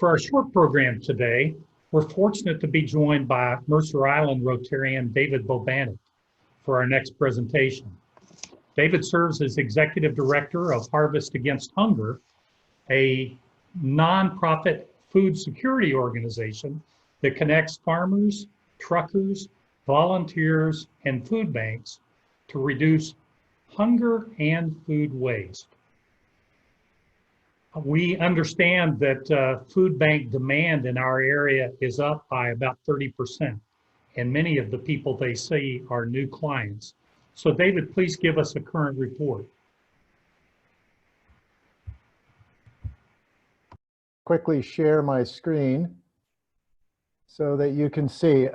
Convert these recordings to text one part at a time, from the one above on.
For our short program today, we're fortunate to be joined by Mercer Island Rotarian David Bobanich for our next presentation. David serves as Executive Director of Harvest Against Hunger, a nonprofit food security organization that connects farmers, truckers, volunteers, and food banks to reduce hunger and food waste. We understand that food bank demand in our area is up by about 30%, and many of the people they see are new clients. So David, please give us a current report. Quickly share my screen so that you can see.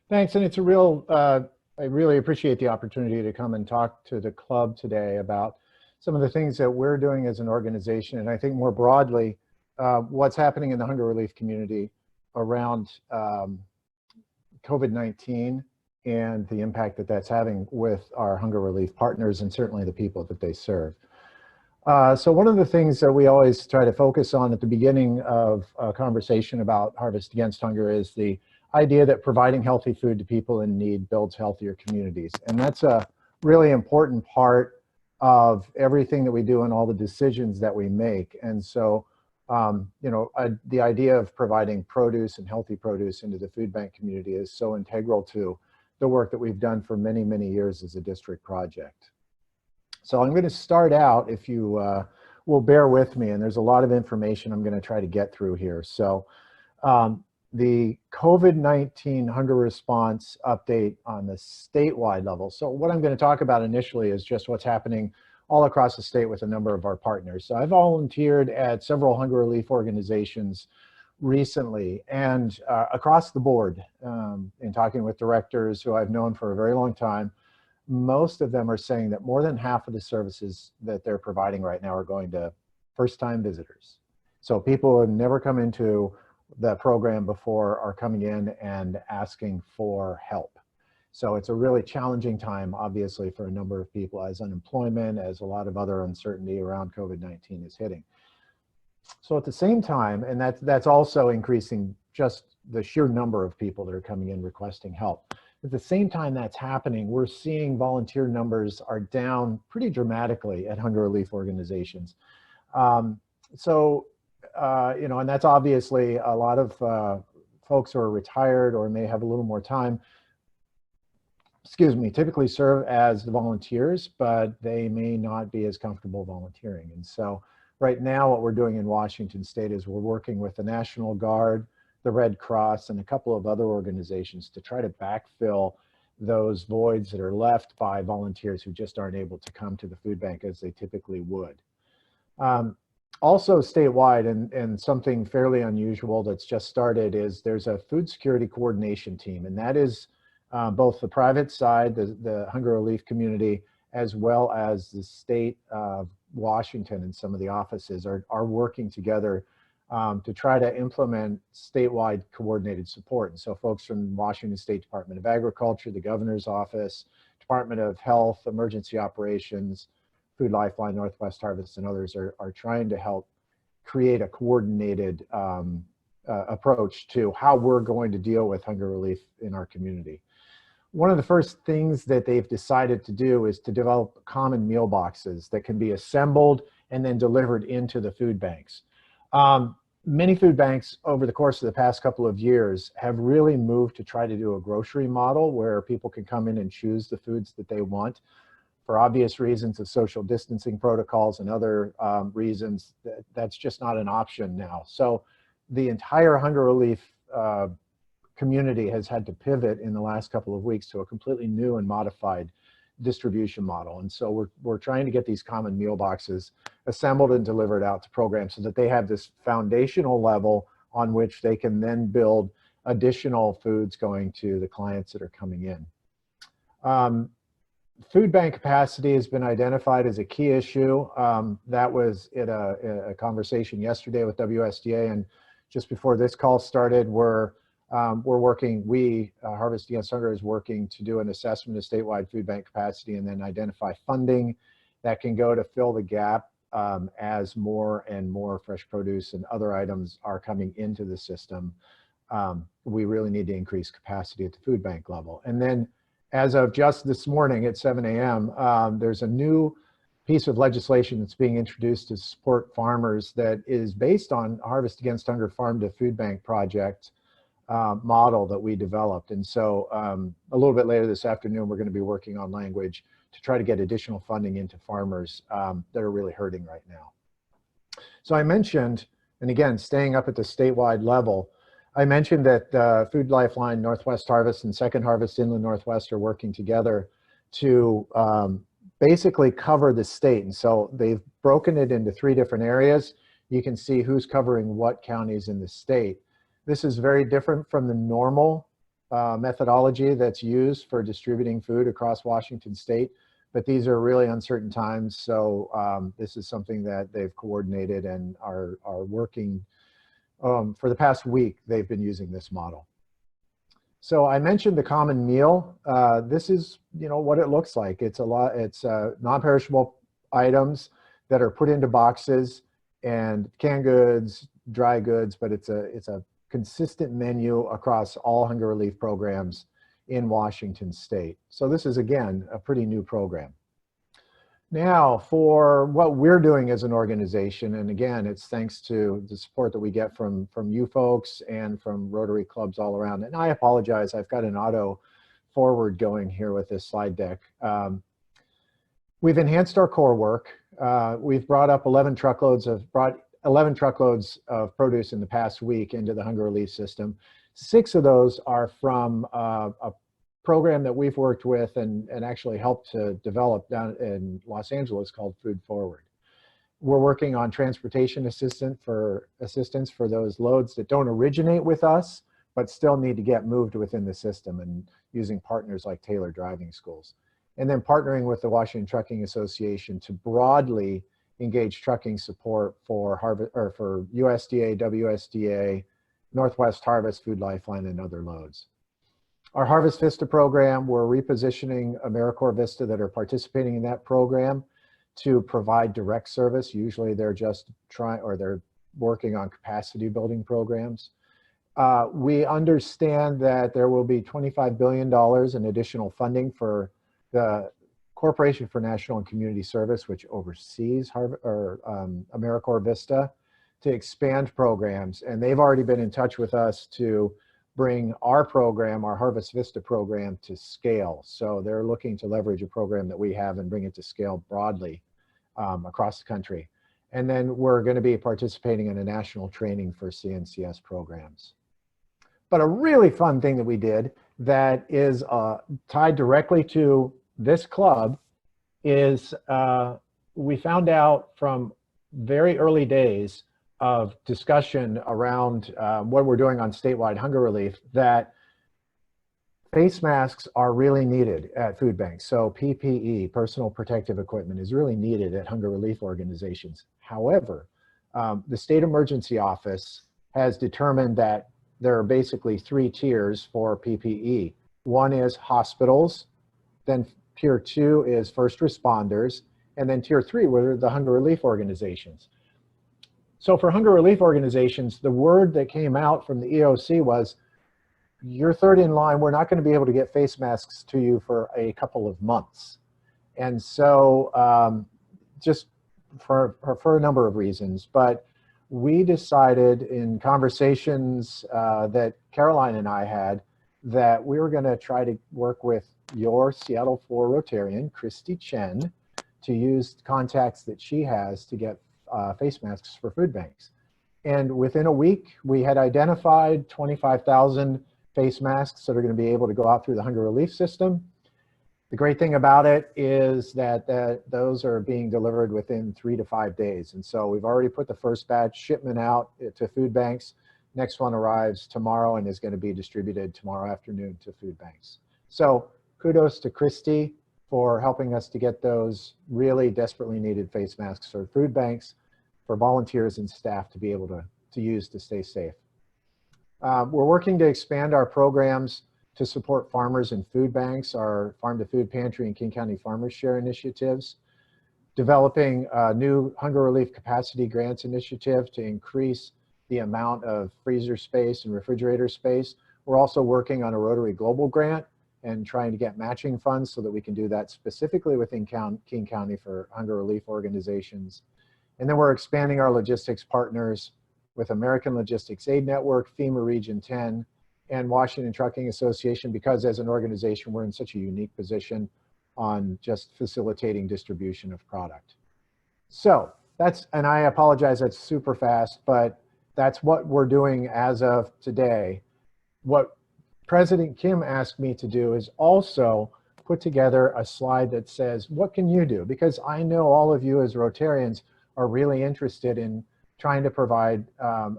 Thanks, and it's a real, I really appreciate the opportunity to come and talk to the club today about some of the things that we're doing as an organization, and I think more broadly, what's happening in the hunger relief community around COVID-19 and the impact that that's having with our hunger relief partners and certainly the people that they serve. So one of the things that we always try to focus on at the beginning of a conversation about Harvest Against Hunger is the idea that providing healthy food to people in need builds healthier communities. And that's a really important part of everything that we do and all the decisions that we make. And so, the idea of providing produce and healthy produce into the food bank community is so integral to the work that we've done for many, many years as a district project. So I'm going to start out, if you will bear with me, and there's a lot of information I'm going to try to get through here. So the COVID-19 hunger response update on the statewide level. So what I'm going to talk about initially is just what's happening all across the state with a number of our partners. So I volunteered at several hunger relief organizations recently and across the board in talking with directors who I've known for a very long time. Most of them are saying that more than half of the services that they're providing right now are going to first-time visitors. So people who have never come into the program before are coming in and asking for help. So it's a really challenging time, obviously, for a number of people as unemployment, as a lot of other uncertainty around COVID-19 is hitting. So at the same time, and that's also increasing just the sheer number of people that are coming in requesting help. At the same time that's happening, we're seeing volunteer numbers are down pretty dramatically at hunger relief organizations. And that's obviously a lot of folks who are retired or may have a little more time, typically serve as the volunteers, but they may not be as comfortable volunteering. And so right now what we're doing in Washington State is we're working with the National Guard, the Red Cross, and a couple of other organizations to try to backfill those voids that are left by volunteers who just aren't able to come to the food bank as they typically would. Also statewide, and something fairly unusual that's just started, is there's a food security coordination team, and that is both the private side, the hunger relief community, as well as the state of Washington and some of the offices are working together to try to implement statewide coordinated support. And so folks from Washington State Department of Agriculture, the Governor's Office, Department of Health, Emergency Operations, Food Lifeline, Northwest Harvest, and others are trying to help create a coordinated approach to how we're going to deal with hunger relief in our community. One of the first things that they've decided to do is to develop common meal boxes that can be assembled and then delivered into the food banks. Many food banks over the course of the past couple of years have really moved to try to do a grocery model where people can come in and choose the foods that they want. For obvious reasons of social distancing protocols and other reasons, that's just not an option now. So the entire hunger relief community has had to pivot in the last couple of weeks to a completely new and modified distribution model. And so we're trying to get these common meal boxes assembled and delivered out to programs so that they have this foundational level on which they can then build additional foods going to the clients that are coming in. Food bank capacity has been identified as a key issue. That was at a conversation yesterday with WSDA, and just before this call started, Harvest Against Hunger is working to do an assessment of statewide food bank capacity and then identify funding that can go to fill the gap as more and more fresh produce and other items are coming into the system, we really need to increase capacity at the food bank level. And then as of just this morning at 7 a.m., there's a new piece of legislation that's being introduced to support farmers that is based on Harvest Against Hunger Farm to Food Bank project model that we developed. And so a little bit later this afternoon, we're going to be working on language to try to get additional funding into farmers that are really hurting right now. So I mentioned, and again, staying up at the statewide level, I mentioned that Food Lifeline, Northwest Harvest, and Second Harvest Inland Northwest are working together to basically cover the state. And so they've broken it into 3 different areas. You can see who's covering what counties in the state. This is very different from the normal methodology that's used for distributing food across Washington state, but these are really uncertain times. So this is something that they've coordinated and are working. For the past week, they've been using this model. So I mentioned the common meal. This is, what it looks like. It's non-perishable items that are put into boxes and canned goods, dry goods, but it's a consistent menu across all hunger relief programs in Washington state. So this is, again, a pretty new program. Now, for what we're doing as an organization, and again, it's thanks to the support that we get from you folks and from Rotary clubs all around. And I apologize, I've got an auto forward going here with this slide deck. We've enhanced our core work. We've brought 11 truckloads of produce in the past week into the hunger relief system. 6 of those are from a program that we've worked with and actually helped to develop down in Los Angeles called Food Forward. We're working on transportation assistance for those loads that don't originate with us, but still need to get moved within the system, and using partners like Taylor Driving Schools. And then partnering with the Washington Trucking Association to broadly engage trucking support for USDA, WSDA, Northwest Harvest, Food Lifeline, and other loads. Our Harvest Vista program, we're repositioning AmeriCorps Vista that are participating in that program to provide direct service. Usually they're they're working on capacity building programs. We understand that there will be $25 billion in additional funding for the Corporation for National and Community Service, which oversees AmeriCorps Vista, to expand programs. And they've already been in touch with us to bring our program, our Harvest Vista program, to scale. So they're looking to leverage a program that we have and bring it to scale broadly across the country. And then we're going to be participating in a national training for CNCS programs. But a really fun thing that we did that is tied directly to this club is we found out from very early days of discussion around what we're doing on statewide hunger relief that face masks are really needed at food banks. So PPE, personal protective equipment, is really needed at hunger relief organizations. However, the state emergency office has determined that there are basically 3 tiers for PPE. One is hospitals, then tier 2 is first responders, and then tier 3 were the hunger relief organizations. So for hunger relief organizations, the word that came out from the EOC was, you're third in line, we're not going to be able to get face masks to you for a couple of months. And so just for a number of reasons, but we decided in conversations that Caroline and I had that we were going to try to work with your Seattle 4 Rotarian, Christy Chen, to use contacts that she has to get face masks for food banks. And within a week, we had identified 25,000 face masks that are going to be able to go out through the hunger relief system. The great thing about it is that those are being delivered within 3 to 5 days. And so we've already put the first batch shipment out to food banks. Next one arrives tomorrow and is going to be distributed tomorrow afternoon to food banks. So kudos to Christy for helping us to get those really desperately needed face masks for food banks, for volunteers and staff to be able to use to stay safe. We're working to expand our programs to support farmers and food banks, our Farm to Food Pantry and King County Farmers Share initiatives. developing a new hunger relief capacity grants initiative to increase the amount of freezer space and refrigerator space. We're also working on a Rotary Global grant and trying to get matching funds so that we can do that specifically within King County for hunger relief organizations. And then we're expanding our logistics partners with American Logistics Aid Network, FEMA Region 10, and Washington Trucking Association, because as an organization, we're in such a unique position on just facilitating distribution of product. So that's, and I apologize, that's super fast, but that's what we're doing as of today. What President Kim asked me to do is also put together a slide that says, what can you do? Because I know all of you as Rotarians are really interested in trying to provide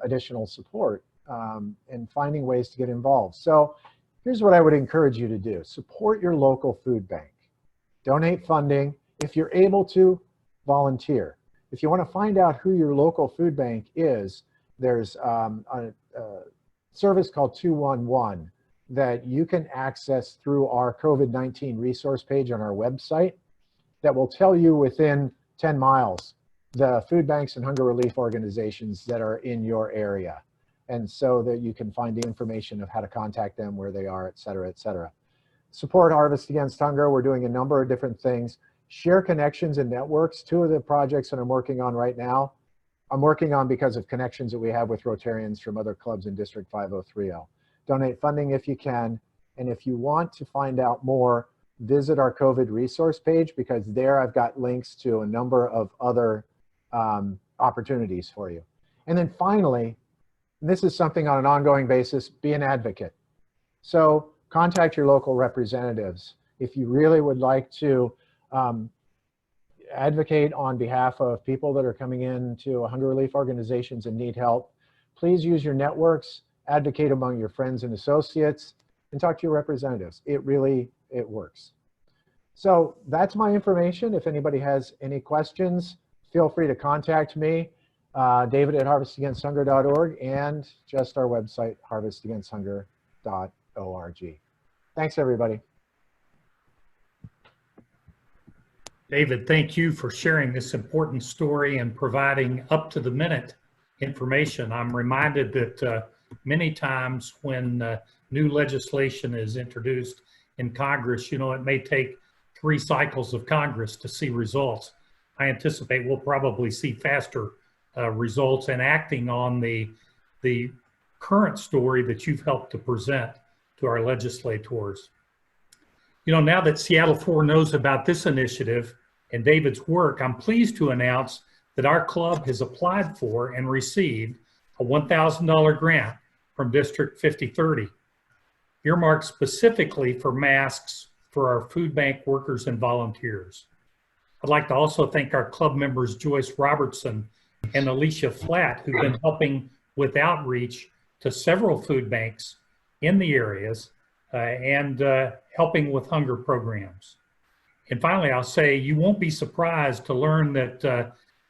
additional support and finding ways to get involved. So here's what I would encourage you to do. Support your local food bank. Donate funding. If you're able to, volunteer. If you want to find out who your local food bank is, there's a service called 211 that you can access through our COVID-19 resource page on our website that will tell you within 10 miles the food banks and hunger relief organizations that are in your area. And so that you can find the information of how to contact them, where they are, et cetera, et cetera. Support Harvest Against Hunger. We're doing a number of different things. Share connections and networks. Two of the projects that I'm working on right now, I'm working on because of connections that we have with Rotarians from other clubs in District 5030. Donate funding if you can. And if you want to find out more, visit our COVID resource page, because there I've got links to a number of other opportunities for you. And then finally, this is something on an ongoing basis, be an advocate. So contact your local representatives. If you really would like to advocate on behalf of people that are coming into hunger relief organizations and need help, please use your networks, advocate among your friends and associates, and talk to your representatives. It works. So that's my information. If anybody has any questions, feel free to contact me, David at harvestagainsthunger.org, and just our website, harvestagainsthunger.org. Thanks, everybody. David, thank you for sharing this important story and providing up-to-the-minute information. I'm reminded that many times when new legislation is introduced in Congress, you know, it may take 3 cycles of Congress to see results. I anticipate we'll probably see faster results and acting on the current story that you've helped to present to our legislators. You know, now that Seattle 4 knows about this initiative and David's work, I'm pleased to announce that our club has applied for and received a $1,000 grant from District 5030, earmarked specifically for masks for our food bank workers and volunteers. I'd like to also thank our club members, Joyce Robertson and Alicia Flatt, who've been helping with outreach to several food banks in the areas and helping with hunger programs. And finally, I'll say you won't be surprised to learn that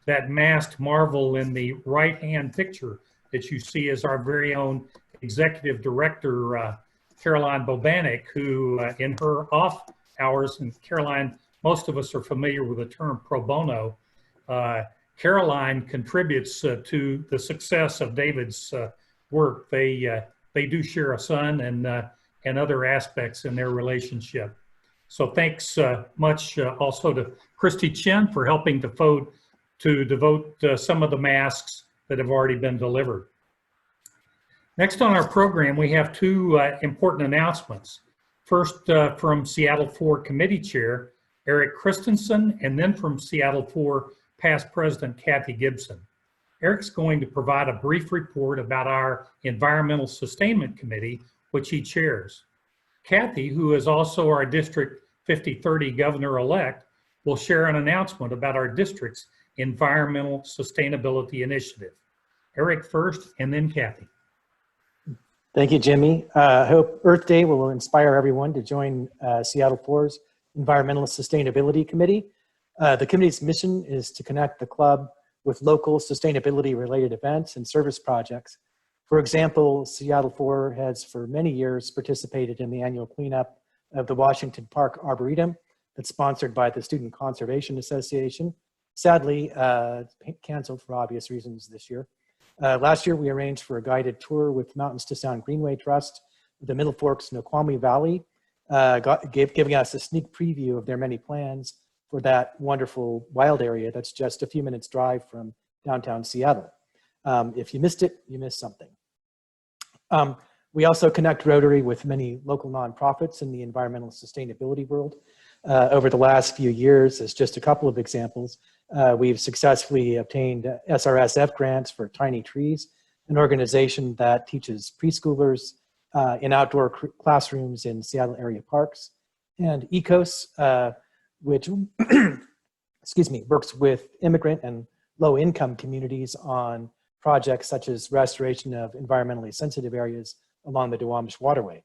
that masked marvel in the right-hand picture that you see is our very own Executive Director, Caroline Bobanek, who in her off hours, and Caroline, most of us are familiar with the term pro bono, Caroline contributes to the success of David's work. They do share a son and other aspects in their relationship. So thanks much also to Christy Chen for helping to devote some of the masks that have already been delivered. Next on our program, we have 2 important announcements. First, from Seattle 4 Committee Chair, Eric Christensen, and then from Seattle 4 Past President Kathy Gibson. Eric's going to provide a brief report about our Environmental Sustainment Committee, which he chairs. Kathy, who is also our District 5030 Governor-elect, will share an announcement about our district's Environmental Sustainability Initiative. Eric first, and then Kathy. Thank you, Jimmy. I hope Earth Day will inspire everyone to join Seattle 4's Environmental Sustainability Committee. The committee's mission is to connect the club with local sustainability-related events and service projects. For example, Seattle 4 has for many years participated in the annual cleanup of the Washington Park Arboretum that's sponsored by the Student Conservation Association. sadly canceled for obvious reasons this year. Last year, we arranged for a guided tour with Mountains to Sound Greenway Trust, the Middle Fork Snoqualmie Valley, giving us a sneak preview of their many plans for that wonderful wild area that's just a few minutes drive from downtown Seattle. If you missed it, you missed something. We also connect Rotary with many local nonprofits in the environmental sustainability world. Over the last few years, as just a couple of examples, we've successfully obtained SRSF grants for Tiny Trees, an organization that teaches preschoolers in outdoor classrooms in Seattle area parks, and ECOS, which excuse me, works with immigrant and low-income communities on projects such as restoration of environmentally sensitive areas along the Duwamish Waterway.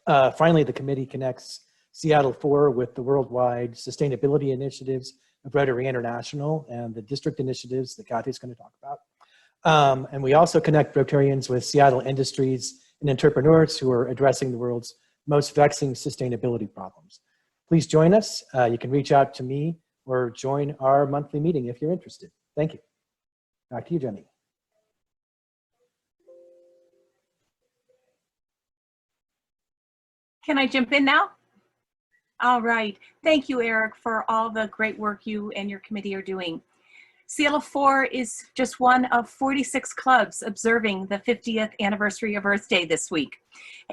Finally, the committee connects Seattle 4 with the worldwide sustainability initiatives of Rotary International and the district initiatives that Kathy's going to talk about. And we also connect Rotarians with Seattle industries and entrepreneurs who are addressing the world's most vexing sustainability problems. Please join us. You can reach out to me or join our monthly meeting if you're interested. Thank you. Back to you, Jenny. Can I jump in now? All right. Thank you, Eric, for all the great work you and your committee are doing. Seattle 4 is just one of 46 clubs observing the 50th anniversary of Earth Day this week.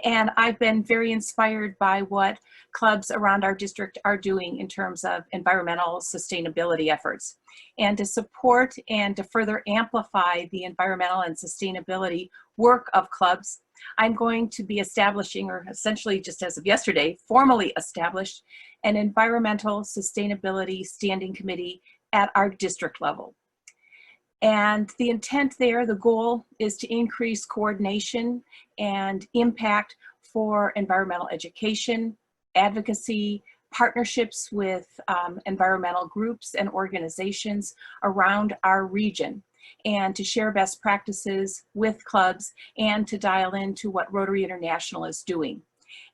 And I've been very inspired by what clubs around our district are doing in terms of environmental sustainability efforts. And to support and to further amplify the environmental and sustainability work of clubs, I'm going to be establishing, or essentially just as of yesterday, formally established an environmental sustainability standing committee at our district level. And the intent there, the goal is to increase coordination and impact for environmental education, advocacy, partnerships with environmental groups and organizations around our region, and to share best practices with clubs and to dial into what Rotary International is doing.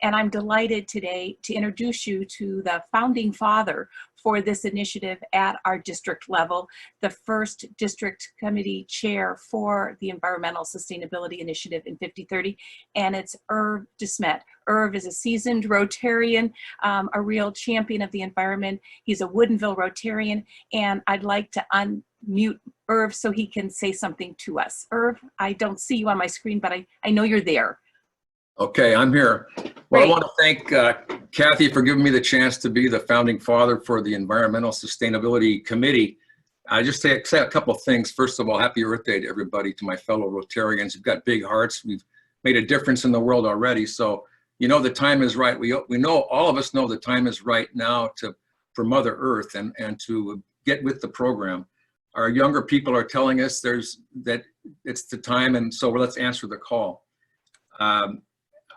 And I'm delighted today to introduce you to the founding father for this initiative at our district level, the first district committee chair for the Environmental Sustainability Initiative in 5030, and it's Irv DeSmet. Irv is a seasoned Rotarian, a real champion of the environment. He's a Woodinville Rotarian, and I'd like to unmute Irv so he can say something to us. Irv, I don't see you on my screen, but I know you're there. Okay, I'm here. Well, I want to thank Kathy for giving me the chance to be the founding father for the Environmental Sustainability Committee. I just say a couple of things. First of all, happy Earth Day to everybody, to my fellow Rotarians. You've got big hearts. We've made a difference in the world already. So, you know, the time is right. We know, all of us know the time is right now for Mother Earth and to get with the program. Our younger people are telling us that it's the time, and so let's answer the call.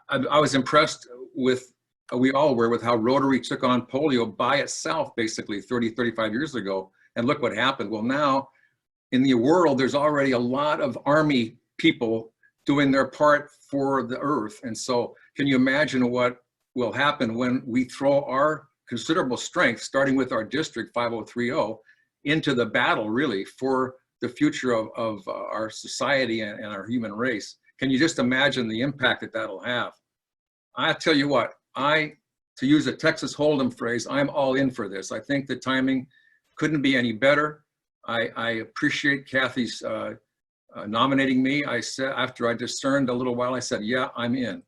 I was impressed with, we all were, with how Rotary took on polio by itself basically 30, 35 years ago. And look what happened. Well, now in the world, there's already a lot of Army people doing their part for the earth. And so can you imagine what will happen when we throw our considerable strength, starting with our district 5030, into the battle really for the future of our society and our human race? Can you just imagine the impact that that'll have? I tell you what, to use a Texas Hold'em phrase, I'm all in for this. I think the timing couldn't be any better. I appreciate Kathy's nominating me. I said, after I discerned a little while, I said, yeah, I'm in.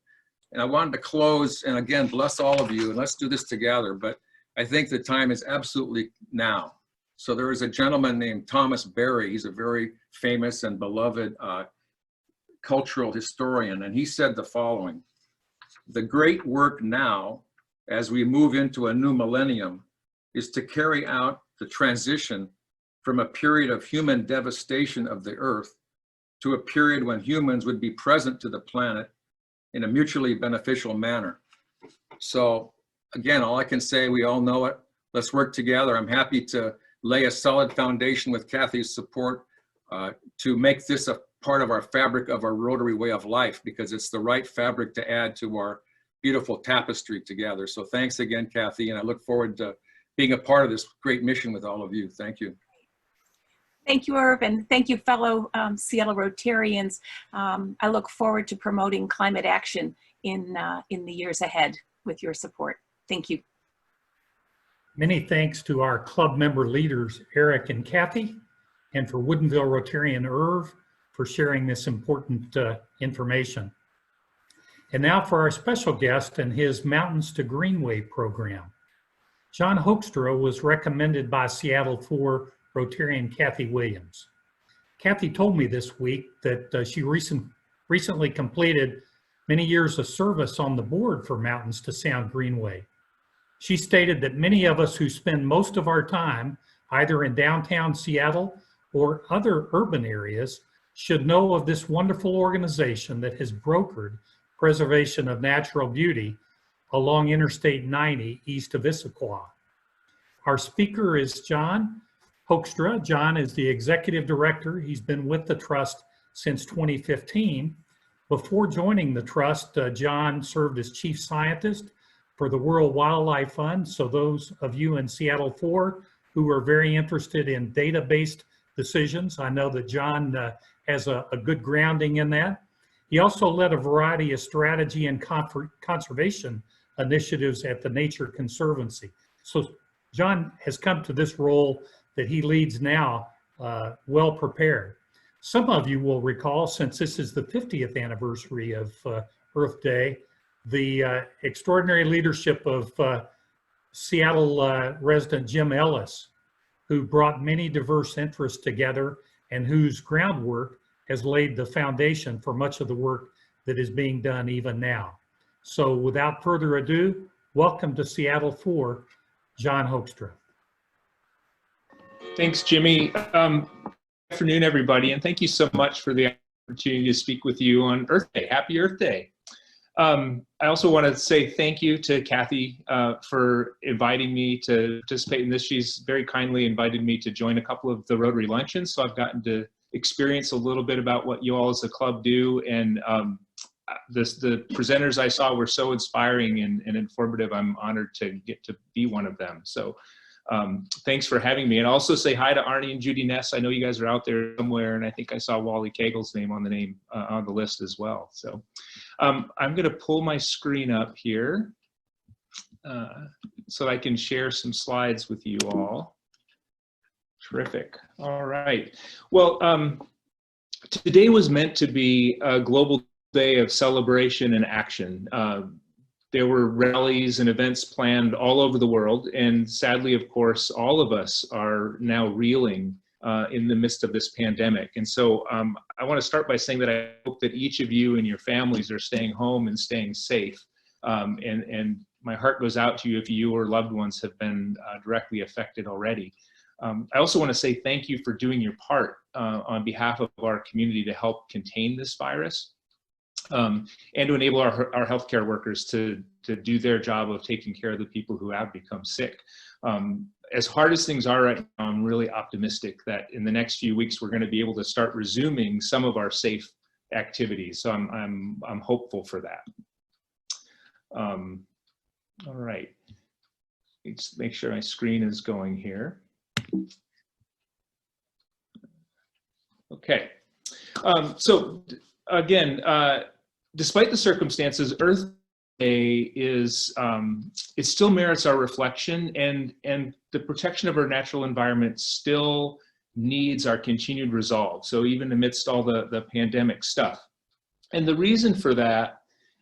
And I wanted to close, and again, bless all of you, and let's do this together, but I think the time is absolutely now. So there is a gentleman named Thomas Berry. He's a very famous and beloved cultural historian, and he said the following: the great work now, as we move into a new millennium, is to carry out the transition from a period of human devastation of the earth to a period when humans would be present to the planet in a mutually beneficial manner. So again, all I can say, we all know it. Let's work together. I'm happy to lay a solid foundation with Kathy's support to make this a part of our fabric of our Rotary way of life, because it's the right fabric to add to our beautiful tapestry together. So thanks again, Kathy, and I look forward to being a part of this great mission with all of you. Thank you. Thank you, Irv, and thank you, fellow Seattle Rotarians. I look forward to promoting climate action in the years ahead with your support. Thank you. Many thanks to our club member leaders, Eric and Kathy, and for Woodinville Rotarian Irv for sharing this important information. And now for our special guest and his Mountains to Greenway program. Jon Hoekstra was recommended by Seattle 4 Rotarian Kathy Williams. Kathy told me this week that she recently completed many years of service on the board for Mountains to Sound Greenway. She stated that many of us who spend most of our time either in downtown Seattle or other urban areas should know of this wonderful organization that has brokered preservation of natural beauty along Interstate 90 east of Issaquah. Our speaker is Jon Hoekstra. Jon is the executive director. He's been with the trust since 2015. Before joining the trust, Jon served as chief scientist for the World Wildlife Fund. So those of you in Seattle 4 who are very interested in data-based decisions, I know that Jon has a good grounding in that. He also led a variety of strategy and conservation initiatives at the Nature Conservancy. So Jon has come to this role that he leads now well prepared. Some of you will recall, since this is the 50th anniversary of Earth Day, the extraordinary leadership of Seattle resident Jim Ellis, who brought many diverse interests together and whose groundwork has laid the foundation for much of the work that is being done even now. So without further ado, welcome to Seattle 4, Jon Hoekstra. Thanks, Jimmy. Good afternoon, everybody, and thank you so much for the opportunity to speak with you on Earth Day. Happy Earth Day. I also want to say thank you to Kathy for inviting me to participate in this. She's very kindly invited me to join a couple of the Rotary luncheons, so I've gotten to experience a little bit about what you all as a club do, and the presenters I saw were so inspiring and informative. I'm honored to get to be one of them. So thanks for having me. And also say hi to Arnie and Judy Ness. I know you guys are out there somewhere, and I think I saw Wally Cagle's name on the list as well. So I'm going to pull my screen up here so I can share some slides with you all. Terrific. All right. Well, today was meant to be a global day of celebration and action. There were rallies and events planned all over the world, and sadly, of course, all of us are now reeling in the midst of this pandemic. And so I want to start by saying that I hope that each of you and your families are staying home and staying safe. And my heart goes out to you if you or loved ones have been directly affected already. I also want to say thank you for doing your part on behalf of our community to help contain this virus. And to enable our healthcare workers to do their job of taking care of the people who have become sick. As hard as things are right now, I'm really optimistic that in the next few weeks we're going to be able to start resuming some of our safe activities. So I'm hopeful for that. All right, let's make sure my screen is going here. Okay, so again, despite the circumstances, Earth Day is, it still merits our reflection, and the protection of our natural environment still needs our continued resolve. So even amidst all the pandemic stuff. And the reason for that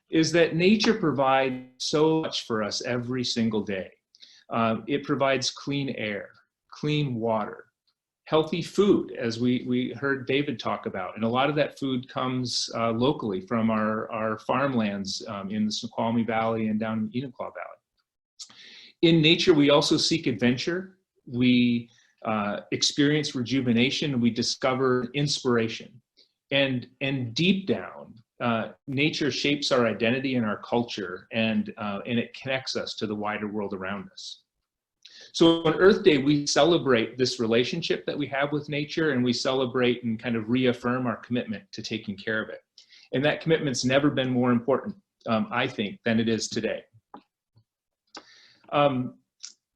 is that nature provides so much for us every single day. It provides clean air, clean water, healthy food, as we heard David talk about. And a lot of that food comes locally from our farmlands in the Snoqualmie Valley and down in Enumclaw Valley. In nature, we also seek adventure. We experience rejuvenation, and we discover inspiration. And deep down, nature shapes our identity and our culture, and it connects us to the wider world around us. So on Earth Day, we celebrate this relationship that we have with nature, and we celebrate and kind of reaffirm our commitment to taking care of it. And that commitment's never been more important, I think, than it is today.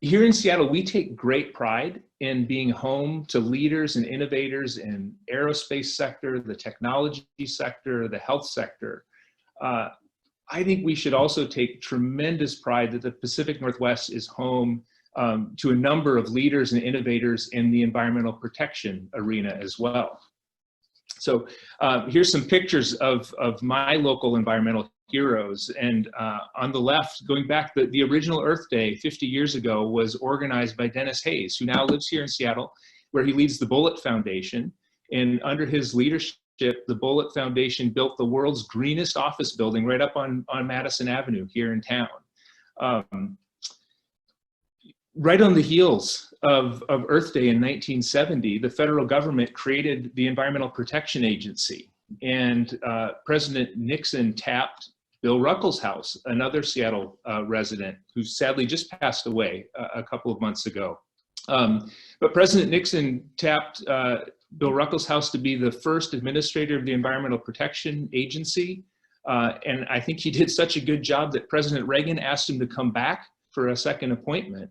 Here in Seattle, we take great pride in being home to leaders and innovators in aerospace sector, the technology sector, the health sector. I think we should also take tremendous pride that the Pacific Northwest is home to a number of leaders and innovators in the environmental protection arena as well. So here's some pictures of my local environmental heroes. And on the left, going back, the original Earth Day 50 years ago was organized by Dennis Hayes, who now lives here in Seattle, where he leads the Bullitt Foundation. And under his leadership, the Bullitt Foundation built the world's greenest office building right up on Madison Avenue here in town. Right on the heels of Earth Day in 1970, the federal government created the Environmental Protection Agency. And President Nixon tapped Bill Ruckelshaus, another Seattle resident who sadly just passed away a couple of months ago. But President Nixon tapped Bill Ruckelshaus to be the first administrator of the Environmental Protection Agency. And I think he did such a good job that President Reagan asked him to come back for a second appointment.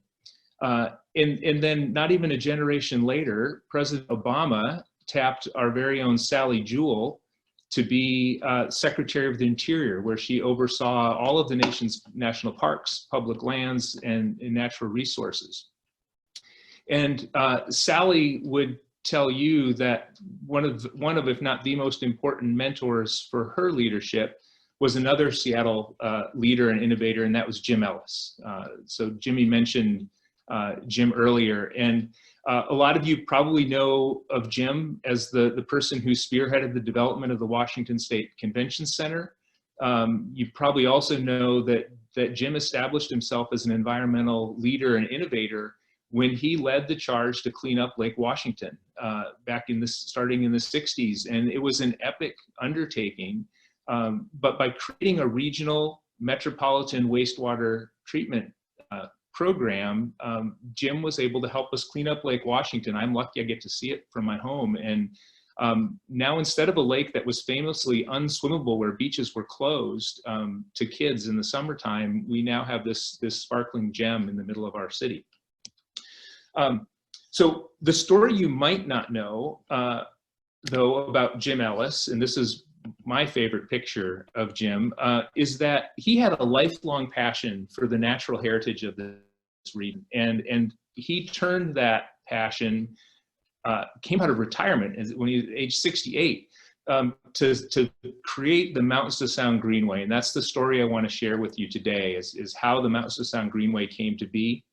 And then not even a generation later, President Obama tapped our very own Sally Jewell to be Secretary of the Interior, where she oversaw all of the nation's national parks, public lands, and natural resources. And Sally would tell you that one of, if not the most important mentors for her leadership was another Seattle leader and innovator, and that was Jim Ellis. So Jimmy mentioned Jim earlier, and a lot of you probably know of Jim as the person who spearheaded the development of the Washington State Convention Center. You probably also know that Jim established himself as an environmental leader and innovator when he led the charge to clean up Lake Washington starting in the 60s. And it was an epic undertaking, but by creating a regional metropolitan wastewater treatment program, Jim was able to help us clean up Lake Washington. I'm lucky I get to see it from my home. And now, instead of a lake that was famously unswimmable, where beaches were closed to kids in the summertime, we now have this sparkling gem in the middle of our city. So the story you might not know, though, about Jim Ellis, and this is my favorite picture of Jim, is that he had a lifelong passion for the natural heritage of this region. And he turned that passion, came out of retirement when he was age 68, to create the Mountains to Sound Greenway. And that's the story I want to share with you today, is how the Mountains to Sound Greenway came to be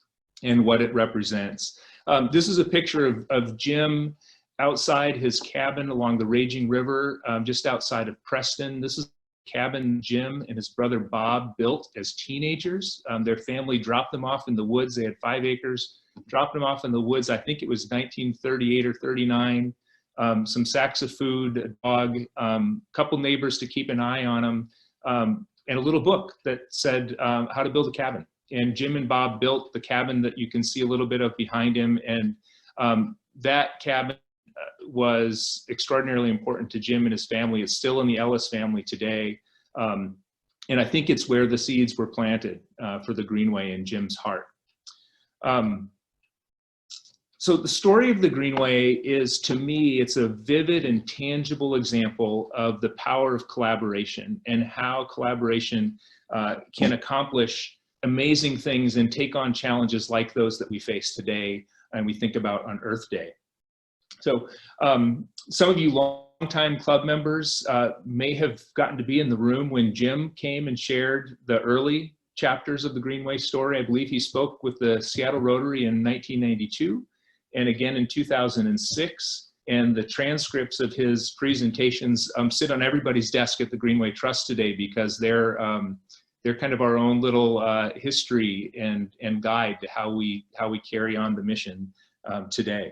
and what it represents. This is a picture of Jim outside his cabin along the raging river, just outside of Preston. This is a cabin Jim and his brother Bob built as teenagers. Their family dropped them off in the woods. They had 5 acres, dropped them off in the woods. I think it was 1938 or 39. Some sacks of food, a dog, couple neighbors to keep an eye on them, and a little book that said how to build a cabin. And Jim and Bob built the cabin that you can see a little bit of behind him. And that cabin was extraordinarily important to Jim and his family. It's still in the Ellis family today. And I think it's where the seeds were planted for the Greenway in Jim's heart. So the story of the Greenway is, to me, it's a vivid and tangible example of the power of collaboration and how collaboration can accomplish amazing things and take on challenges like those that we face today and we think about on Earth Day. So some of you longtime club members may have gotten to be in the room when Jim came and shared the early chapters of the Greenway story. I believe he spoke with the Seattle Rotary in 1992 and again in 2006. And the transcripts of his presentations sit on everybody's desk at the Greenway Trust today, because they're kind of our own little history and guide to how we carry on the mission today.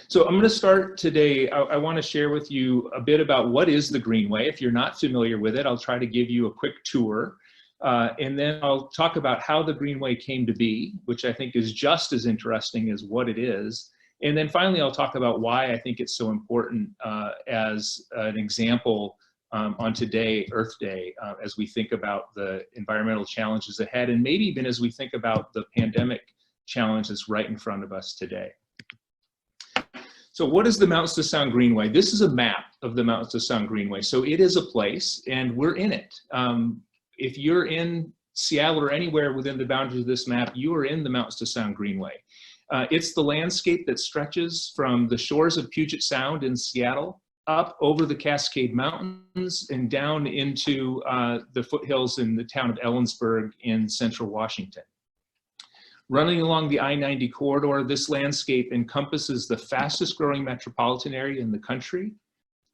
So I'm going to start today. I want to share with you a bit about what is the Greenway. If you're not familiar with it, I'll try to give you a quick tour. And then I'll talk about how the Greenway came to be, which I think is just as interesting as what it is. And then finally, I'll talk about why I think it's so important as an example on today, Earth Day, as we think about the environmental challenges ahead, and maybe even as we think about the pandemic challenge that's right in front of us today. So what is the Mountains to Sound Greenway? This is a map of the Mountains to Sound Greenway. So it is a place, and we're in it. If you're in Seattle or anywhere within the boundaries of this map, you are in the Mountains to Sound Greenway. It's the landscape that stretches from the shores of Puget Sound in Seattle up over the Cascade Mountains and down into the foothills in the town of Ellensburg in central Washington. Running along the I-90 corridor, this landscape encompasses the fastest growing metropolitan area in the country,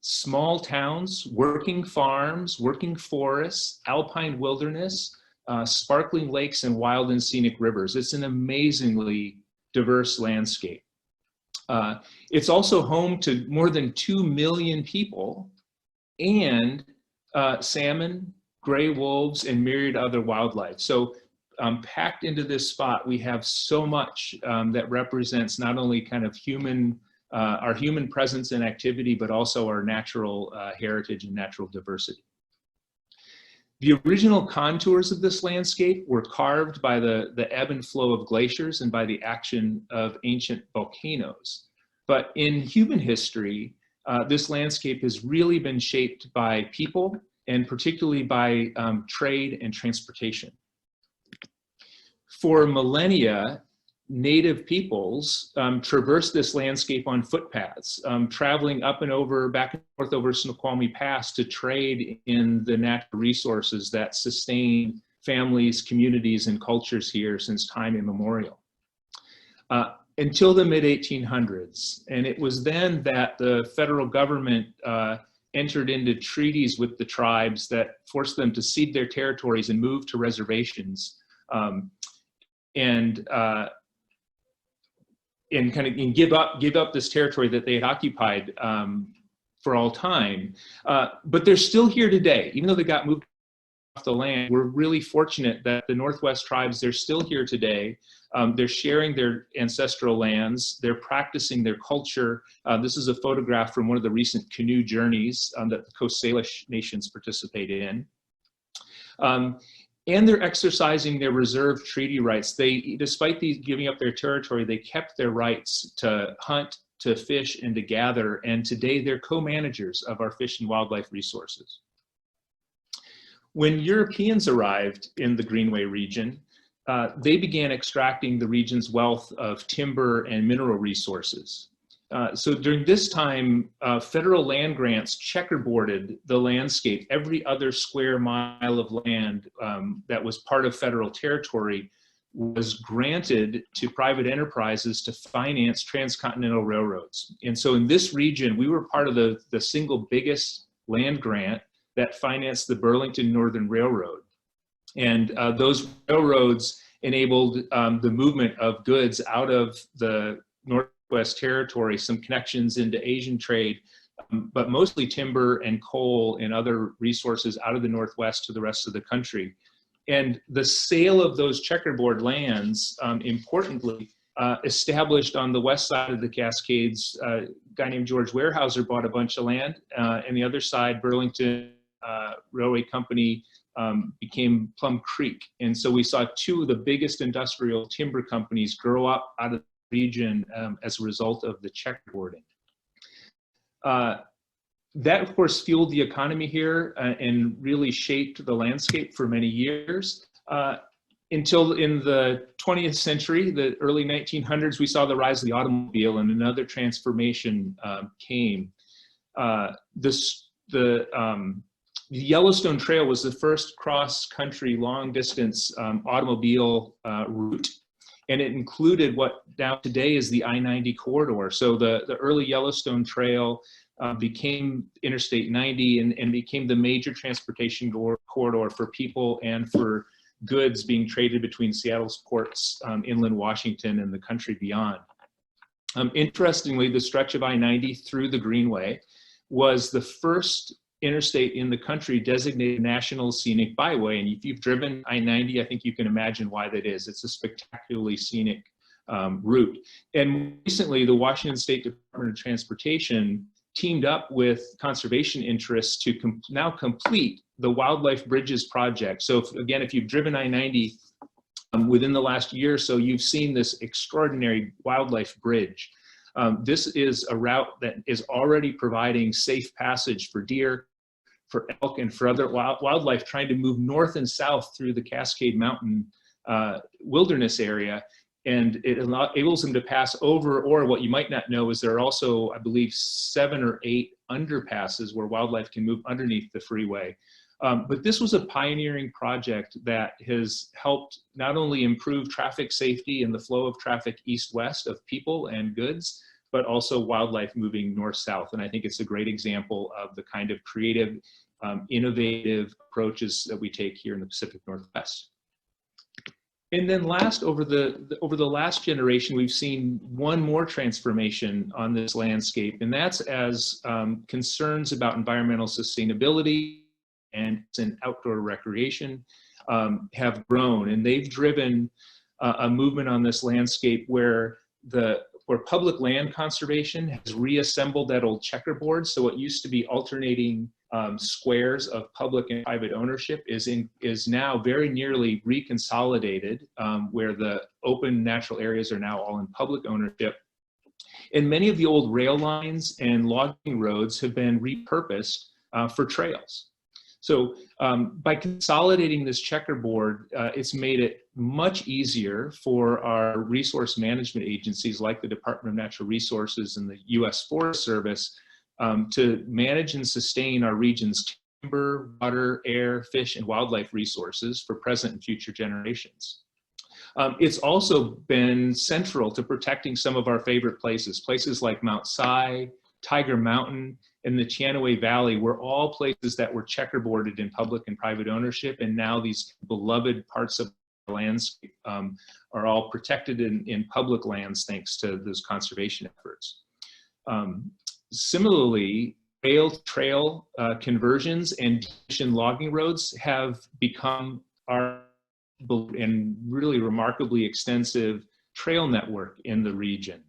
small towns, working farms, working forests, alpine wilderness, sparkling lakes, and wild and scenic rivers. It's an amazingly diverse landscape. It's also home to more than 2 million people and salmon, gray wolves, and myriad other wildlife. So packed into this spot, we have so much that represents not only kind of our human presence and activity, but also our natural heritage and natural diversity. The original contours of this landscape were carved by the ebb and flow of glaciers and by the action of ancient volcanoes. But in human history, this landscape has really been shaped by people, and particularly by trade and transportation. For millennia, native peoples traversed this landscape on footpaths, traveling up and over, back and forth over Snoqualmie Pass to trade in the natural resources that sustain families, communities, and cultures here since time immemorial. Until the mid-1800s. And it was then that the federal government entered into treaties with the tribes that forced them to cede their territories and move to reservations. And give up this territory that they had occupied for all time. But they're still here today, even though they got moved off the land. We're really fortunate that the Northwest tribes, they're still here today. They're sharing their ancestral lands. They're practicing their culture. This is a photograph from one of the recent canoe journeys that the Coast Salish nations participated in. And they're exercising their reserved treaty rights. Despite these giving up their territory, they kept their rights to hunt, to fish, and to gather. And today they're co-managers of our fish and wildlife resources. When Europeans arrived in the Greenway region, they began extracting the region's wealth of timber and mineral resources. So during this time, federal land grants checkerboarded the landscape. Every other square mile of land that was part of federal territory was granted to private enterprises to finance transcontinental railroads. And so in this region, we were part of the single biggest land grant that financed the Burlington Northern Railroad. And those railroads enabled the movement of goods out of the Northwest Territory, some connections into Asian trade, but mostly timber and coal and other resources out of the Northwest to the rest of the country. And the sale of those checkerboard lands, importantly, established on the west side of the Cascades, a guy named George Weyerhaeuser bought a bunch of land, and the other side, Burlington Railway Company became Plum Creek. And so we saw two of the biggest industrial timber companies grow up out of the region as a result of the checkerboarding. That, of course, fueled the economy here and really shaped the landscape for many years. Until in the 20th century, the early 1900s, we saw the rise of the automobile, and another transformation came. The Yellowstone Trail was the first cross-country, long-distance automobile route, and it included what now today is the I-90 corridor. So the early Yellowstone Trail became Interstate 90 and became the major transportation corridor for people and for goods being traded between Seattle's ports, inland Washington, and the country beyond. Interestingly, the stretch of I-90 through the Greenway was the first interstate in the country designated National Scenic Byway. And if you've driven I-90, I think you can imagine why that is. It's a spectacularly scenic route. And recently, the Washington State Department of Transportation teamed up with conservation interests to now complete the Wildlife Bridges project. So again, if you've driven I-90, within the last year or so, you've seen this extraordinary wildlife bridge. This is a route that is already providing safe passage for deer, for elk, and for other wildlife trying to move north and south through the Cascade Mountain wilderness area. And it enables them to pass over, or what you might not know is there are also, I believe, 7 or 8 underpasses where wildlife can move underneath the freeway. But this was a pioneering project that has helped not only improve traffic safety and the flow of traffic east-west of people and goods, but also wildlife moving north-south. And I think it's a great example of the kind of creative, innovative approaches that we take here in the Pacific Northwest. And then last, over the last generation, we've seen one more transformation on this landscape, and that's as concerns about environmental sustainability and outdoor recreation have grown, and they've driven a movement on this landscape where public land conservation has reassembled that old checkerboard. So what used to be alternating squares of public and private ownership is now very nearly reconsolidated, where the open natural areas are now all in public ownership. And many of the old rail lines and logging roads have been repurposed for trails. So by consolidating this checkerboard, it's made it much easier for our resource management agencies like the Department of Natural Resources and the U.S. Forest Service to manage and sustain our region's timber, water, air, fish, and wildlife resources for present and future generations. It's also been central to protecting some of our favorite places like Mount Si, Tiger Mountain, and the Channaway Valley were all places that were checkerboarded in public and private ownership, and now these beloved parts of the landscape are all protected in public lands thanks to those conservation efforts. Similarly, trail conversions and logging roads have become our and really remarkably extensive trail network in the region.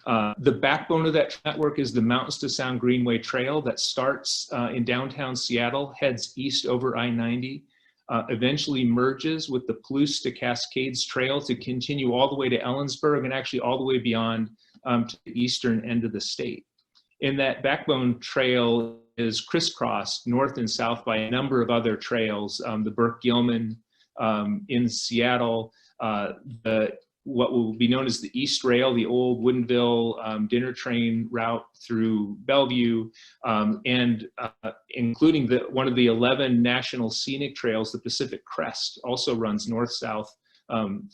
The backbone of that network is the Mountains to Sound Greenway Trail that starts in downtown Seattle, heads east over I-90, eventually merges with the Palouse to Cascades Trail to continue all the way to Ellensburg and actually all the way beyond to the eastern end of the state. And that backbone trail is crisscrossed north and south by a number of other trails, the Burke-Gilman in Seattle, what will be known as the East Rail, the old Woodinville dinner train route through Bellevue, and including one of the 11 national scenic trails, the Pacific Crest, also runs north-south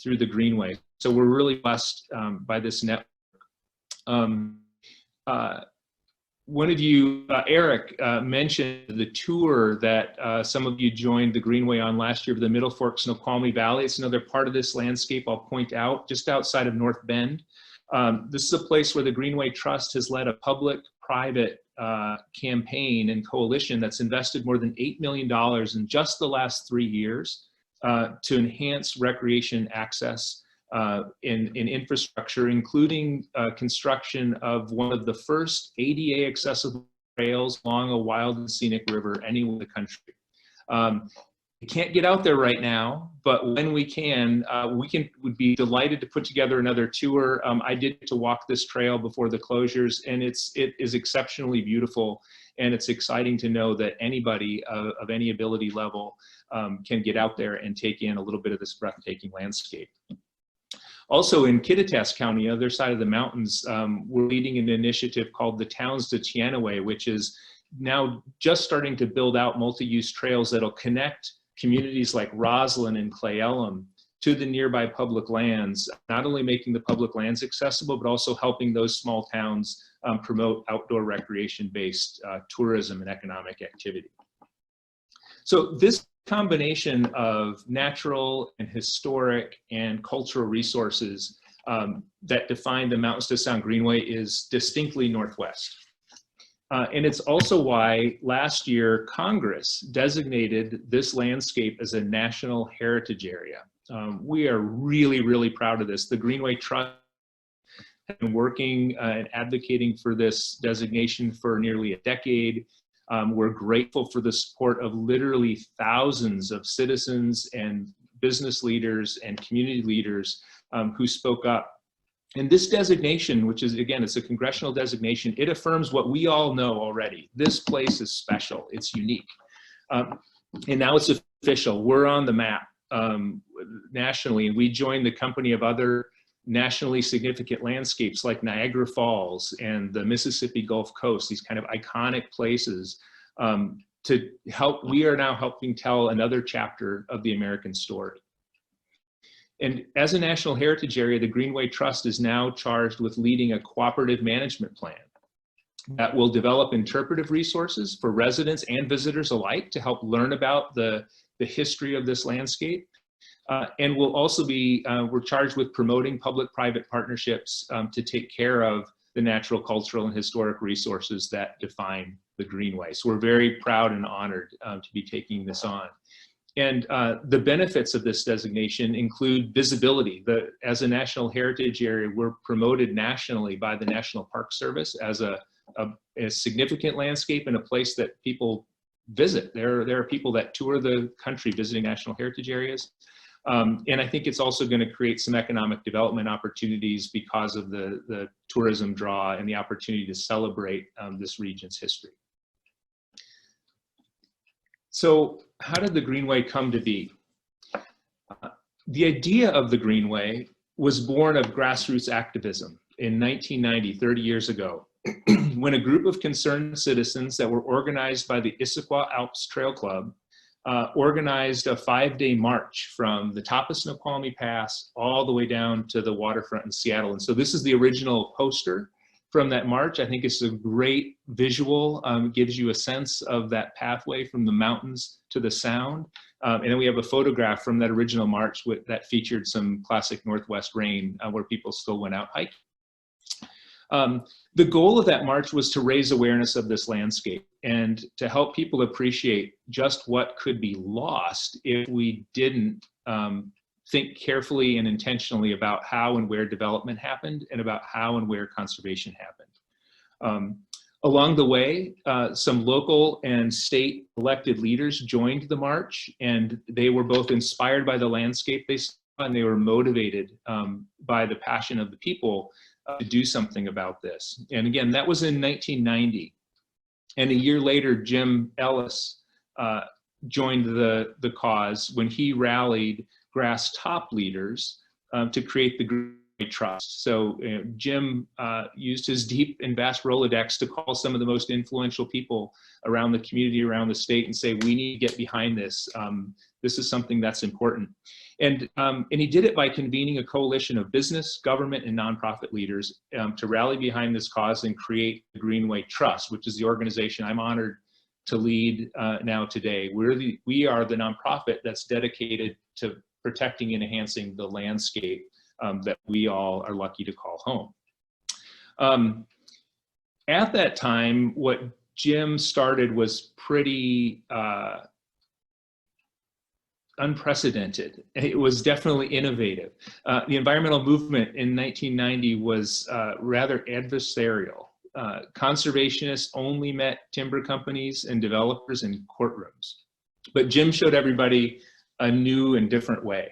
through the Greenway. So we're really blessed by this network. One of you, Eric, mentioned the tour that some of you joined the Greenway on last year of the Middle Fork Snoqualmie Valley. It's another part of this landscape I'll point out, just outside of North Bend. This is a place where the Greenway Trust has led a public-private campaign and coalition that's invested more than $8 million in just the last 3 years to enhance recreation access in infrastructure, including construction of one of the first ADA accessible trails along a wild and scenic river anywhere in the country. We can't get out there right now, but when we can, would be delighted to put together another tour. I did to walk this trail before the closures, and it is exceptionally beautiful, and it's exciting to know that anybody of any ability level can get out there and take in a little bit of this breathtaking landscape. Also in Kittitas County, other side of the mountains, we're leading an initiative called the Towns to Channaway, which is now just starting to build out multi-use trails that'll connect communities like Roslyn and Clay Elum to the nearby public lands, not only making the public lands accessible, but also helping those small towns promote outdoor recreation-based tourism and economic activity. So this combination of natural and historic and cultural resources that define the Mountains to Sound Greenway is distinctly Northwest. And it's also why last year Congress designated this landscape as a national heritage area. We are really, really proud of this. The Greenway Trust has been working and advocating for this designation for nearly a decade. We're grateful for the support of literally thousands of citizens and business leaders and community leaders who spoke up. And this designation, which is, again, it's a congressional designation, it affirms what we all know already. This place is special, it's unique. And now it's official. We're on the map nationally, and we joined the company of other nationally significant landscapes like Niagara Falls and the Mississippi Gulf Coast, these kind of iconic places to help. We are now helping tell another chapter of the American story. And as a National Heritage Area, the Greenway Trust is now charged with leading a cooperative management plan that will develop interpretive resources for residents and visitors alike to help learn about the history of this landscape. And we'll also be, we're charged with promoting public-private partnerships to take care of the natural, cultural, and historic resources that define the Greenway. So we're very proud and honored to be taking this on. And the benefits of this designation include visibility. As a National Heritage Area, we're promoted nationally by the National Park Service as a significant landscape and a place that people visit. There are people that tour the country visiting National Heritage Areas. And I think it's also going to create some economic development opportunities because of the tourism draw and the opportunity to celebrate this region's history. So how did the Greenway come to be? The idea of the Greenway was born of grassroots activism in 1990, 30 years ago, when a group of concerned citizens that were organized by the Issaquah Alps Trail Club organized a 5-day march from the top of Snoqualmie Pass all the way down to the waterfront in Seattle. And so this is the original poster from that march. I think it's a great visual, gives you a sense of that pathway from the mountains to the Sound. And then we have a photograph from that original march that featured some classic Northwest rain where people still went out hiking. The goal of that march was to raise awareness of this landscape and to help people appreciate just what could be lost if we didn't think carefully and intentionally about how and where development happened and about how and where conservation happened. Along the way, some local and state elected leaders joined the march, and they were both inspired by the landscape they saw and they were motivated by the passion of the people to do something about this. And again, that was in 1990. And a year later, Jim Ellis joined the cause when he rallied grass top leaders to create the Greenway Trust. So Jim used his deep and vast Rolodex to call some of the most influential people around the community, around the state, and say, we need to get behind this. This is something that's important. And he did it by convening a coalition of business, government, and nonprofit leaders to rally behind this cause and create the Greenway Trust, which is the organization I'm honored to lead now today. We are the nonprofit that's dedicated to protecting and enhancing the landscape that we all are lucky to call home. At that time, what Jim started was pretty unprecedented. It was definitely innovative. The environmental movement in 1990 was rather adversarial. Conservationists only met timber companies and developers in courtrooms. But Jim showed everybody a new and different way.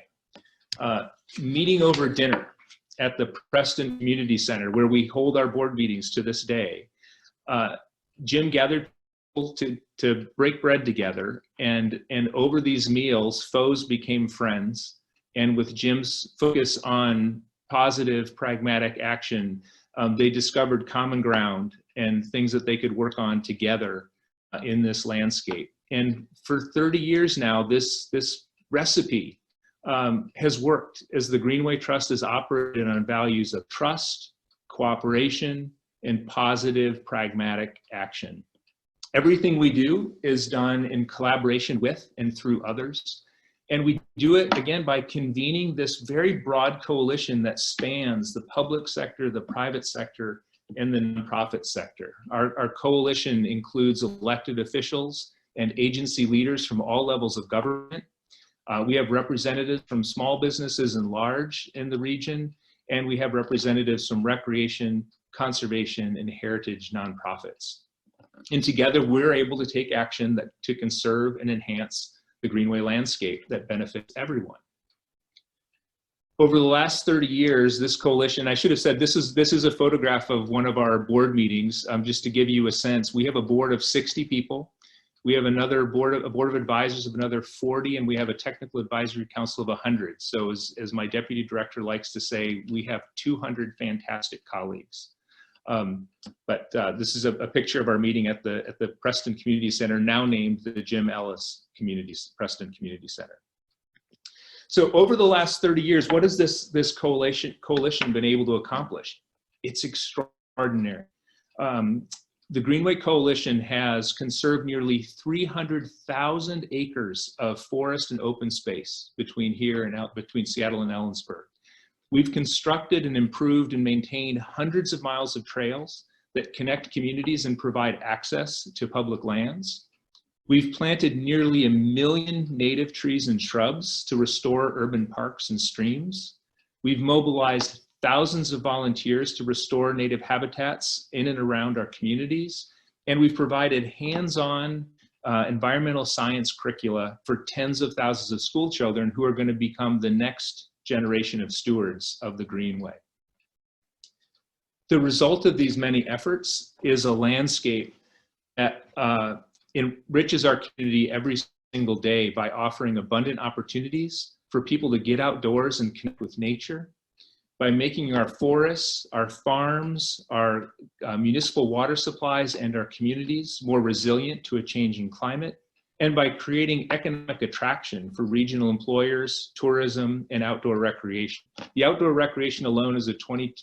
Meeting over dinner at the Preston Community Center, where we hold our board meetings to this day, Jim gathered people to break bread together, and over these meals, foes became friends. And with Jim's focus on positive, pragmatic action, they discovered common ground and things that they could work on together in this landscape. And for 30 years now, this recipe has worked as the Greenway Trust has operated on values of trust, cooperation, and positive, pragmatic action. Everything we do is done in collaboration with and through others. And we do it, again, by convening this very broad coalition that spans the public sector, the private sector, and the nonprofit sector. Our coalition includes elected officials and agency leaders from all levels of government. We have representatives from small businesses and large in the region, and we have representatives from recreation, conservation, and heritage nonprofits. And together, we're able to take action to conserve and enhance the Greenway landscape that benefits everyone. Over the last 30 years, this coalition, I should have said, this is a photograph of one of our board meetings, just to give you a sense. We have a board of 60 people. We have another board of advisors of another 40, and we have a technical advisory council of 100. So as my deputy director likes to say, we have 200 fantastic colleagues. But this is a picture of our meeting at the Preston Community Center, now named the Jim Ellis Preston Community Center. So over the last 30 years, what has this coalition been able to accomplish? It's extraordinary. The Greenway Coalition has conserved nearly 300,000 acres of forest and open space between here and between Seattle and Ellensburg. We've constructed and improved and maintained hundreds of miles of trails that connect communities and provide access to public lands. We've planted nearly 1 million native trees and shrubs to restore urban parks and streams. We've mobilized thousands of volunteers to restore native habitats in and around our communities. And we've provided hands-on environmental science curricula for tens of thousands of school children who are going to become the next generation of stewards of the Greenway. The result of these many efforts is a landscape that enriches our community every single day by offering abundant opportunities for people to get outdoors and connect with nature, by making our forests, our farms, our municipal water supplies, and our communities more resilient to a changing climate, and by creating economic attraction for regional employers, tourism, and outdoor recreation. The outdoor recreation alone is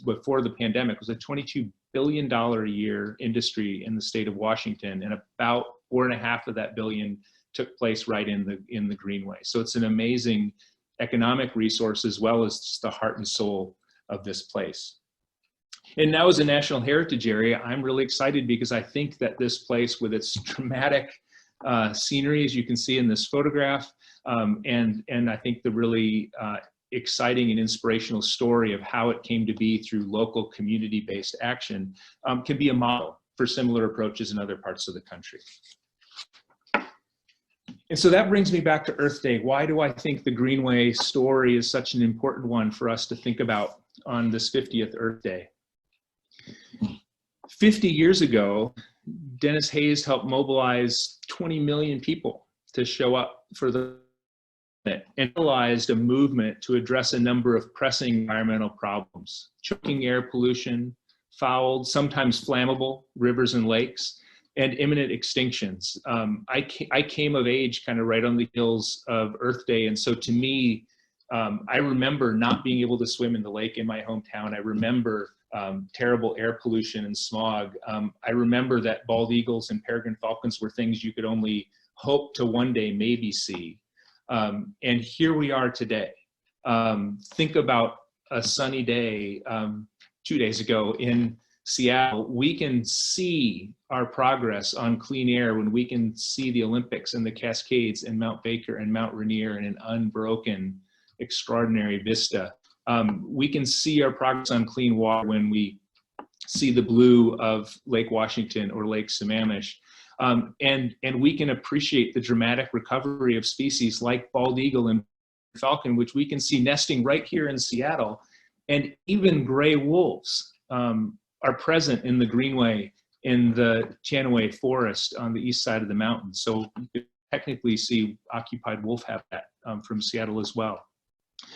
before the pandemic, was a $22 billion a year industry in the state of Washington, and about 4.5 of that billion took place right in the Greenway. So it's an amazing economic resource as well as just the heart and soul of this place. And now as a National Heritage Area, I'm really excited because I think that this place with its dramatic scenery, as you can see in this photograph, and I think the really exciting and inspirational story of how it came to be through local community-based action can be a model for similar approaches in other parts of the country. And so that brings me back to Earth Day. Why do I think the Greenway story is such an important one for us to think about on this 50th Earth Day? 50 years ago, Dennis Hayes helped mobilize 20 million people to show up for the and realized a movement to address a number of pressing environmental problems: choking air pollution, fouled, sometimes flammable rivers and lakes, and imminent extinctions. I came of age kind of right on the heels of Earth Day, and so to me, I remember not being able to swim in the lake in my hometown. I remember terrible air pollution and smog. I remember that bald eagles and peregrine falcons were things you could only hope to one day maybe see. And here we are today. Think about a sunny day 2 days ago in Seattle. We can see our progress on clean air when we can see the Olympics and the Cascades and Mount Baker and Mount Rainier in an unbroken, extraordinary vista. We can see our progress on clean water when we see the blue of Lake Washington or Lake Sammamish. And we can appreciate the dramatic recovery of species like bald eagle and falcon, which we can see nesting right here in Seattle. And even gray wolves are present in the Greenway in the Channaway Forest on the east side of the mountain. So you could technically see occupied wolf habitat from Seattle as well.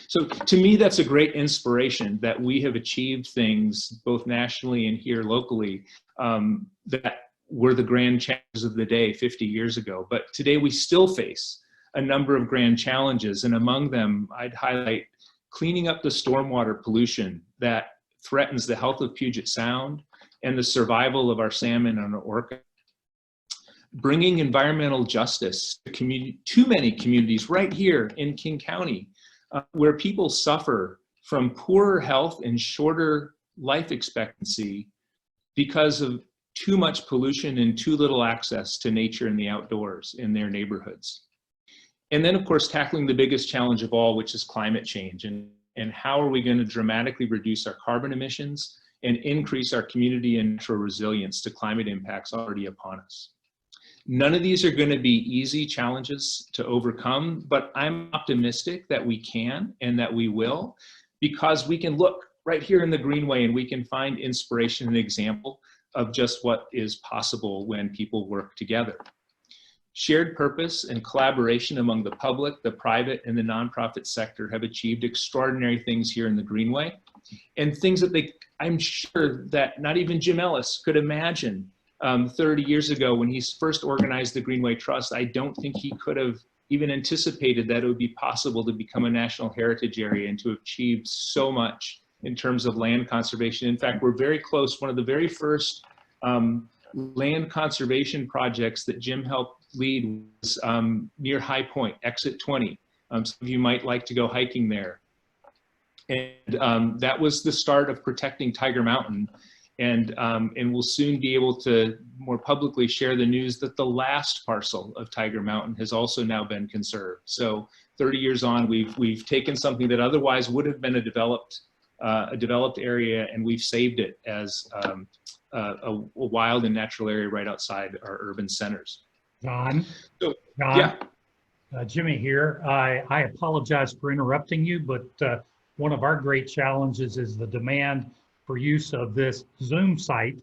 So to me, that's a great inspiration that we have achieved things both nationally and here locally that were the grand challenges of the day 50 years ago. But today we still face a number of grand challenges. And among them, I'd highlight cleaning up the stormwater pollution that threatens the health of Puget Sound and the survival of our salmon and our orca. Bringing environmental justice to many communities right here in King County, where people suffer from poorer health and shorter life expectancy because of too much pollution and too little access to nature and the outdoors in their neighborhoods. And then, of course, tackling the biggest challenge of all, which is climate change. And how are we going to dramatically reduce our carbon emissions and increase our community and natural resilience to climate impacts already upon us? None of these are going to be easy challenges to overcome, but I'm optimistic that we can and that we will, because we can look right here in the Greenway and we can find inspiration and example of just what is possible when people work together. Shared purpose and collaboration among the public, the private, and the nonprofit sector have achieved extraordinary things here in the Greenway, and things that I'm sure that not even Jim Ellis could imagine 30 years ago when he first organized the Greenway Trust. I don't think he could have even anticipated that it would be possible to become a national heritage area and to achieve so much in terms of land conservation. In fact, we're very close. One of the very first land conservation projects that Jim helped lead was near High Point, Exit 20. Some of you might like to go hiking there. And that was the start of protecting Tiger Mountain. And we'll soon be able to more publicly share the news that the last parcel of Tiger Mountain has also now been conserved. So 30 years on, we've taken something that otherwise would have been a developed area, and we've saved it as a wild and natural area right outside our urban centers. John, So, John, yeah. Jimmy here. I apologize for interrupting you, but one of our great challenges is the demand for use of this Zoom site.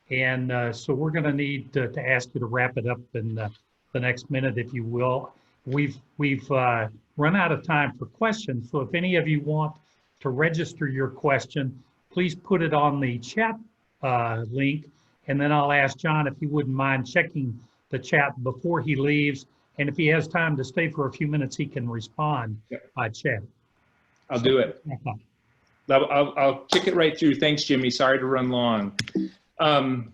And so we're going to need to ask you to wrap it up in the next minute, if you will. We've run out of time for questions. So if any of you want to register your question, please put it on the chat link. And then I'll ask John if he wouldn't mind checking the chat before he leaves. And if he has time to stay for a few minutes, he can respond by chat. I'll do it. I'll kick it right through. Thanks, Jimmy. Sorry to run long. I'll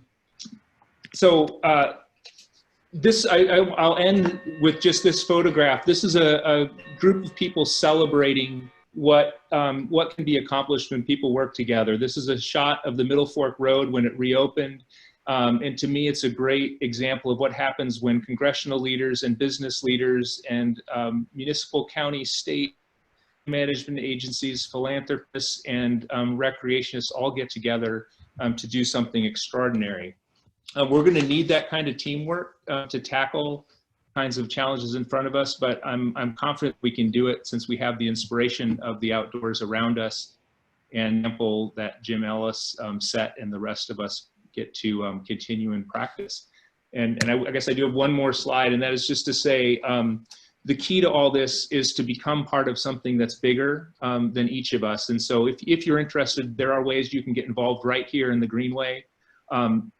end with just this photograph. This is a group of people celebrating what can be accomplished when people work together. This is a shot of the Middle Fork Road when it reopened. And to me, it's a great example of what happens when congressional leaders and business leaders and municipal, county, state management agencies, philanthropists, and recreationists all get together to do something extraordinary. We're going to need that kind of teamwork to tackle kinds of challenges in front of us, but I'm confident we can do it since we have the inspiration of the outdoors around us and example that Jim Ellis set and the rest of us get to continue in practice. And I guess I do have one more slide, and that is just to say, the key to all this is to become part of something that's bigger than each of us. And so if you're interested, there are ways you can get involved right here in the Greenway.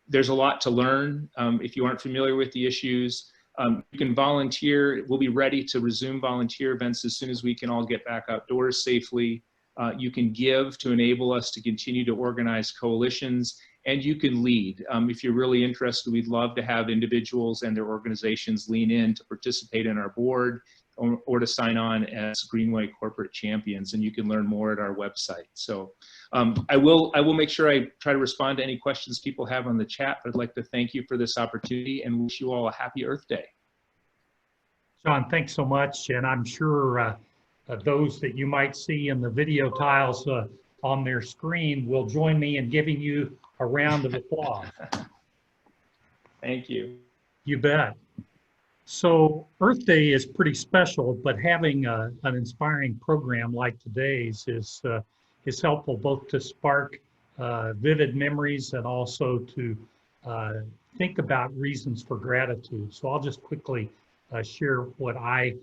There's a lot to learn. If you aren't familiar with the issues, you can volunteer. We'll be ready to resume volunteer events as soon as we can all get back outdoors safely. You can give to enable us to continue to organize coalitions, and you can lead. If you're really interested, we'd love to have individuals and their organizations lean in to participate in our board or to sign on as Greenway corporate champions, and you can learn more at our website. So I will make sure I try to respond to any questions people have on the chat, but I'd like to thank you for this opportunity and wish you all a happy Earth Day. John, thanks so much. And I'm sure those that you might see in the video tiles on their screen will join me in giving you a round of applause. Thank you. You bet. So Earth Day is pretty special, but having an inspiring program like today's is helpful both to spark vivid memories and also to think about reasons for gratitude. So I'll just quickly share what I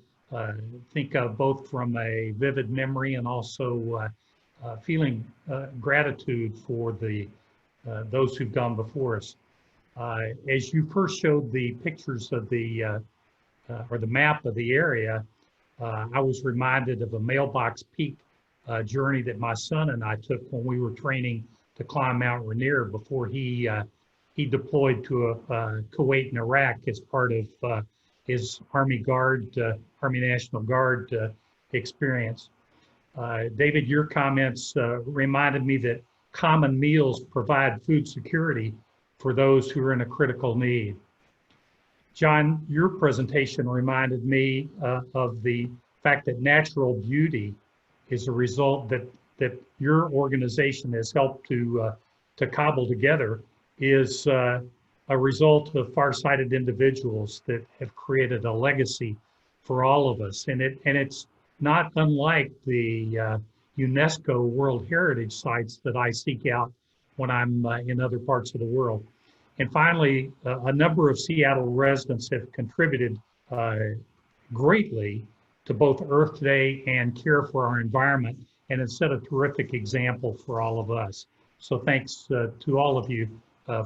think of both from a vivid memory and also feeling gratitude for those who've gone before us. As you first showed the pictures of or the map of the area, I was reminded of a Mailbox Peak journey that my son and I took when we were training to climb Mount Rainier before he deployed to Kuwait and Iraq as part of his Army National Guard experience. David, your comments reminded me that common meals provide food security for those who are in a critical need. John, your presentation reminded me of the fact that natural beauty is a result that your organization has helped to cobble together, is a result of far-sighted individuals that have created a legacy for all of us. And it's not unlike the UNESCO World Heritage Sites that I seek out when I'm in other parts of the world. And finally, a number of Seattle residents have contributed greatly to both Earth Day and care for our environment, and it's set a terrific example for all of us. So thanks to all of you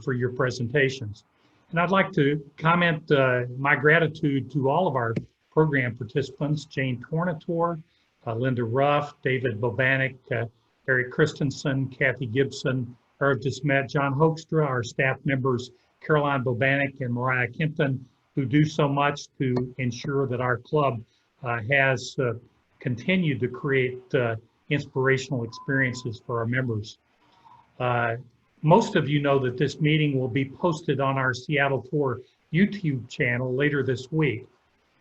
for your presentations. And I'd like to comment my gratitude to all of our program participants, Jane Tornator, Linda Ruff, David Bobanek, Eric Christensen, Kathy Gibson, Irv Desmet, Jon Hoekstra, our staff members, Caroline Bobanek and Mariah Kempton, who do so much to ensure that our club has continued to create inspirational experiences for our members. Most of you know that this meeting will be posted on our Seattle 4 YouTube channel later this week.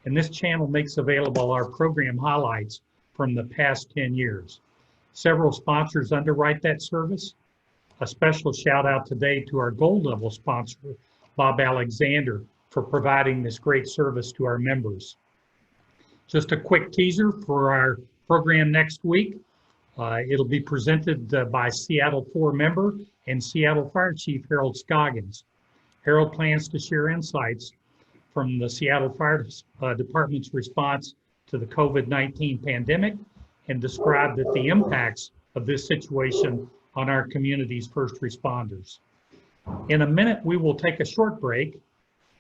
And this channel makes available our program highlights from the past 10 years. Several sponsors underwrite that service. A special shout out today to our gold level sponsor, Bob Alexander, for providing this great service to our members. Just a quick teaser for our program next week. It'll be presented by Seattle 4 member and Seattle Fire Chief Harold Scoggins. Harold plans to share insights from the Seattle Fire Department's response to the COVID-19 pandemic and describe that the impacts of this situation on our community's first responders. In a minute, we will take a short break.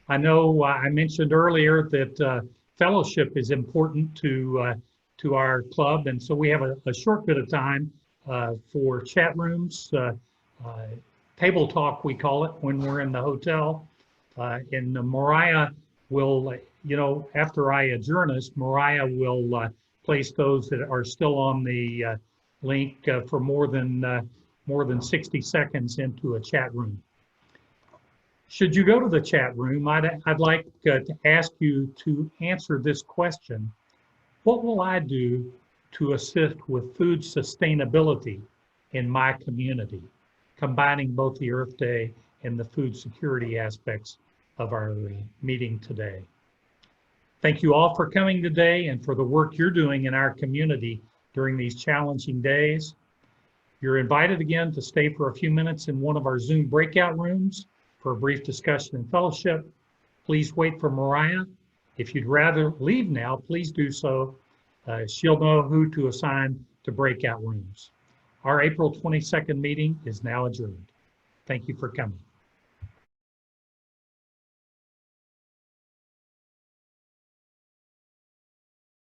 I know I mentioned earlier that fellowship is important to our club, and so we have a short bit of time for chat rooms, table talk we call it when we're in the hotel. And Mariah will, after I adjourn us, Mariah will place those that are still on the link for more than 60 seconds into a chat room. Should you go to the chat room, I'd like to ask you to answer this question. What will I do to assist with food sustainability in my community, combining both the Earth Day and the food security aspects of our meeting today? Thank you all for coming today and for the work you're doing in our community during these challenging days. You're invited again to stay for a few minutes in one of our Zoom breakout rooms for a brief discussion and fellowship. Please wait for Mariah. If you'd rather leave now, please do so. She'll know who to assign to breakout rooms. Our April 22nd meeting is now adjourned. Thank you for coming.